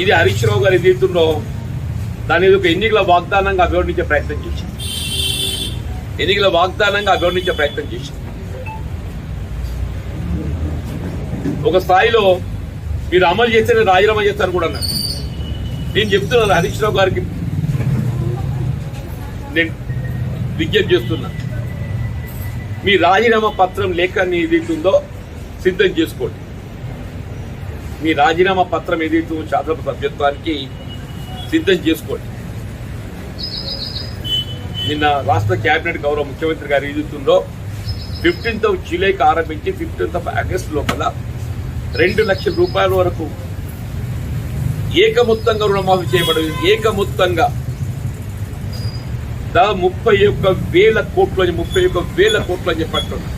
ఇది హరీష్ రావు గారు ఎదుగుతుండో దాని ఒక ఎన్నికల వాగ్దానంగా అభివర్ణించే ప్రయత్నం చేశారు. ఒక స్థాయిలో మీరు అమలు చేస్తే రాజీనామా చేస్తారు కూడా అన్నారు. నేను చెప్తున్నాను హరీష్ రావు గారికి, నేను విజ్ఞప్తి చేస్తున్నా, మీ రాజీనామా పత్రం లేఖని ఏదైతుందో సిద్ధం చేసుకోండి. మీ రాజీనామా పత్రం ఏదైతే శాసనసభ సభ్యత్వానికి సిద్ధం చేసుకోండి. నిన్న రాష్ట్ర కేబినెట్ గౌరవ ముఖ్యమంత్రి గారు ఏదైతుందో 15th జూలైకి ఆరంభించి 15th ఆగస్టు లోపల 2 లక్షల రూపాయల వరకు ఏకమొత్తంగా రుణమాఫీ చేయబడింది. ఏకమొత్తంగా దాదాపు 31,000 కోట్లు అని చెప్పంటున్నారు.